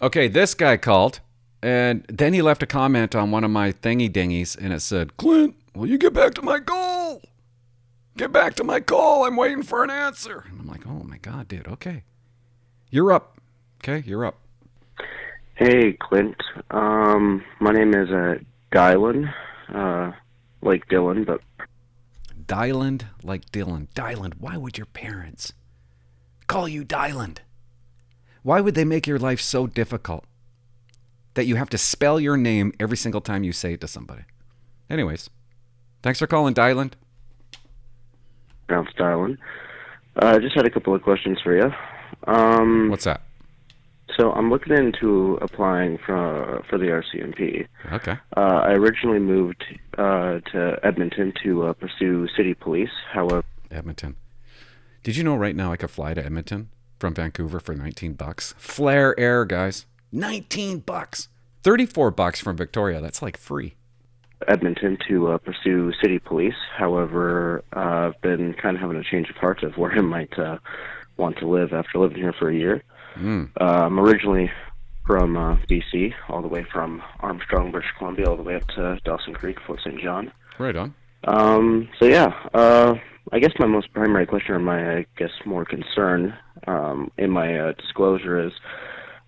Okay, this guy called, and then he left a comment on one of my thingy dingies, and it said, Clint, will you get back to my call? Get back to my call. I'm waiting for an answer. And I'm like, oh my God, dude. Okay. You're up. Okay, you're up. Hey, Clint. My name is Dylan, like Dylan, but Dylan like Dylan. Dylan, why would your parents call you Dylan? Why would they make your life so difficult that you have to spell your name every single time you say it to somebody? Anyways, thanks for calling, Dylan. pronounced Dylan. I just had a couple of questions for you. What's that? So I'm looking into applying for the RCMP. Okay. I originally moved to Edmonton to pursue city police. However, Edmonton. Did you know right now I could fly to Edmonton from Vancouver for $19? Flare Air, guys. $19. $34 from Victoria. That's like free. Edmonton to pursue city police. However, I've been kind of having a change of heart of where I might want to live after living here for a year. I'm originally from BC, all the way from Armstrong, British Columbia, all the way up to Dawson Creek, Fort St. John. Right on. So yeah, I guess my most primary question, or my, I guess, more concern in my disclosure is,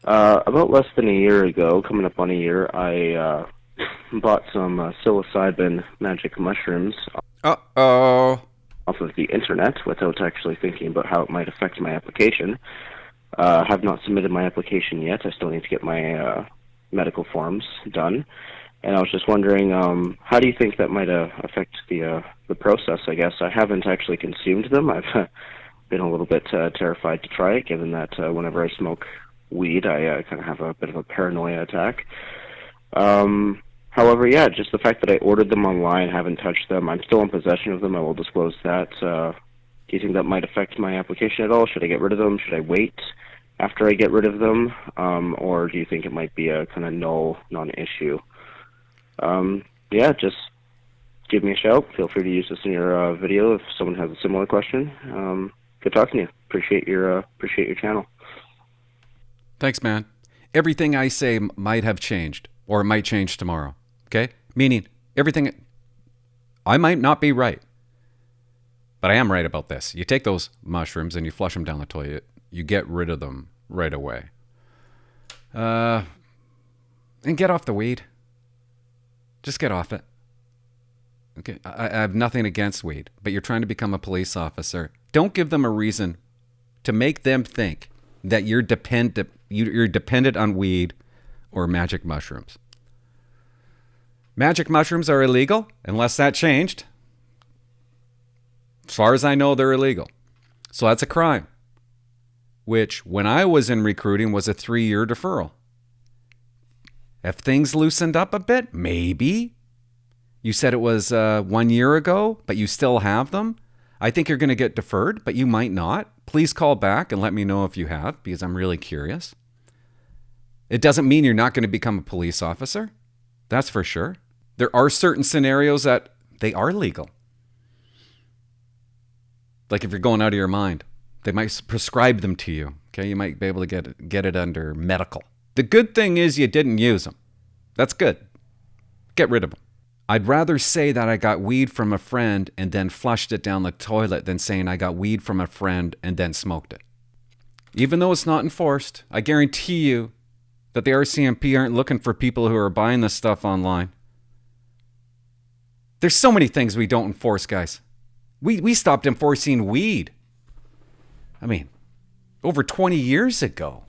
about less than a year ago, coming up on a year, I bought some psilocybin magic mushrooms Uh-oh. off of the internet without actually thinking about how it might affect my application. Have not submitted my application yet. I still need to get my medical forms done. And I was just wondering, how do you think that might affect the process, I guess? I haven't actually consumed them. I've been a little bit terrified to try it, given that whenever I smoke weed, I kind of have a bit of a paranoia attack. However, yeah, just the fact that I ordered them online, haven't touched them, I'm still in possession of them, I will disclose that. Do you think that might affect my application at all? Should I get rid of them? Should I wait after I get rid of them? Or do you think it might be a kind of null, non-issue? Yeah, just give me a shout. Feel free to use this in your video if someone has a similar question. Good talking to you. Appreciate your channel. Thanks, man. Everything I say might have changed, or it might change tomorrow. Okay? Meaning, everything... I might not be right. But I am right about this. You take those mushrooms and you flush them down the toilet. You get rid of them right away. And get off the weed. Just get off it. Okay, I have nothing against weed, but you're trying to become a police officer. Don't give them a reason to make them think that you're dependent on weed or magic mushrooms. Magic mushrooms are illegal unless that changed. As far as I know, they're illegal. So that's a crime, which when I was in recruiting was a 3-year deferral. If things loosened up a bit, maybe. You said it was 1 year ago, but you still have them. I think you're going to get deferred, but you might not. Please call back and let me know if you have, because I'm really curious. It doesn't mean you're not going to become a police officer. That's for sure. There are certain scenarios that they are legal. Like if you're going out of your mind, they might prescribe them to you. Okay, you might be able to get it under medical. The good thing is you didn't use them. That's good. Get rid of them. I'd rather say that I got weed from a friend and then flushed it down the toilet than saying I got weed from a friend and then smoked it. Even though it's not enforced, I guarantee you that the RCMP aren't looking for people who are buying this stuff online. There's so many things we don't enforce, guys. We stopped enforcing weed. I mean, over 20 years ago.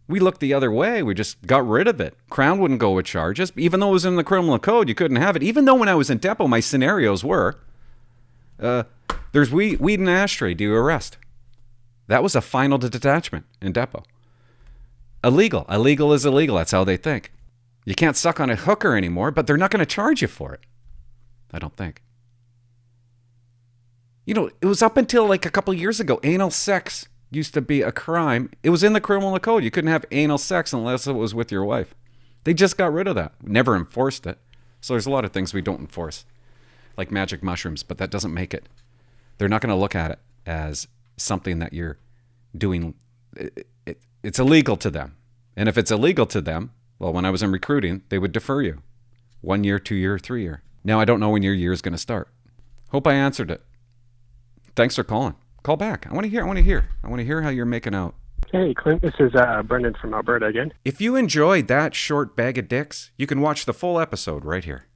We looked the other way. We just got rid of it. Crown wouldn't go with charges. Even though it was in the criminal code, you couldn't have it. Even though when I was in depot, my scenarios were, there's weed in an ashtray. Do you arrest? That was a final detachment in depot. Illegal. Illegal is illegal. That's how they think. You can't suck on a hooker anymore, but they're not going to charge you for it. I don't think. You know, it was up until like a couple years ago. Anal sex used to be a crime. It was in the criminal code. You couldn't have anal sex unless it was with your wife. They just got rid of that. Never enforced it. So there's a lot of things we don't enforce, like magic mushrooms, but that doesn't make it. They're not going to look at it as something that you're doing. It's illegal to them. And if it's illegal to them, well, when I was in recruiting, they would defer you. 1 year, 2 year, 3 year. Now I don't know when your year is going to start. Hope I answered it. Thanks for calling. Call back. I want to hear how you're making out. Hey, Clint, this is Brendan from Alberta again. If you enjoyed that short bag of dicks, you can watch the full episode right here.